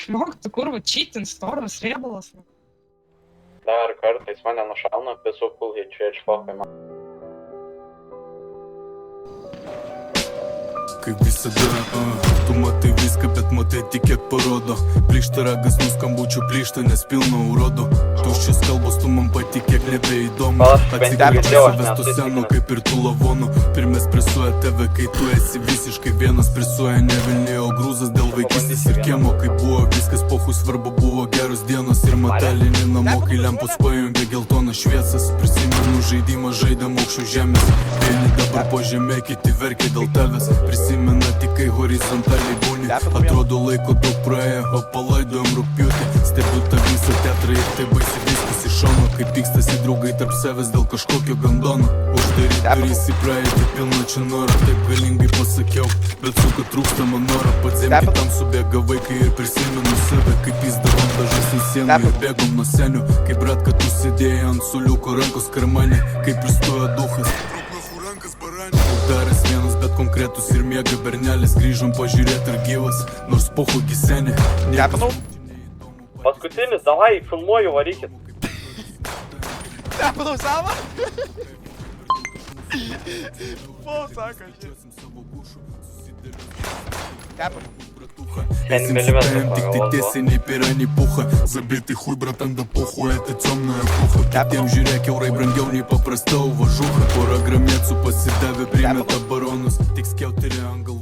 išmok, tu kurva čytin, storas riebalas. Dar kartais mane nušauna visų kulhičių ir špokai man. Kaip visada, tu matai viską, bet matai tik kiek parodo. Plyšta ragas nuskambučių plyšta, nes pilna urodo. Tuščios kalbos tu man patikėk nebeįdomu. Atsikvėpė savęs to seno kaip ir tų lavonų. Pirmės presuoja tave, kai tu esi visiškai vienas. Presuoja ne Vilniuje, o grūzas dėl vaikystės ir kiemo. Kai buvo viskas pohui, svarbu buvo geros dienos. Ir matalinį namo, kai lempos pajungia geltonas šviesas. Prisimenu žaidimą, žaidėm aukščių žemės. Vieni dabar po žemė, kiti verkia dėl tavęs. Prisimena tik kai horizontaliai būni. Atrodo laiko daug praėjo, o palaidojom rugpjūtį. Stebiu tą visą teatrą ir tai baisi viskas iš šono. Kai pykstasi draugai tarp savęs dėl kažkokio gandono. Uždaryti durys į praeitį, pilna čia noro. Taip galingai pasakiau, bet suka trūksta man noro. Pats kitam subėga vaikai ir prisimenu save. Kaip pysdavom dažas ant sienų ir bėgom nuo senių. Kaip brat, kad tu sėdėjai ant suliuko rankos karmanė. Kaip pristojo duchas Daręs vienas, bet konkretus ir miega bernelis. Grįžom pažiūrėti ar gyvas, nors pohu gisenė. Paskutinis, davai, filmuoju, varykit. Tepanau savo? Po, sako, Tepanau. Esi мчитаем, tik tiesiai nei pira, nei pucha. Забитый хуй, братан, да похуй, это темная эпоха. Kitiem žiūrėk eurai brangiau nei paprasta uvažucha. Pora gramėcų pasidavė, primeta baronus. Tik skiauterė angal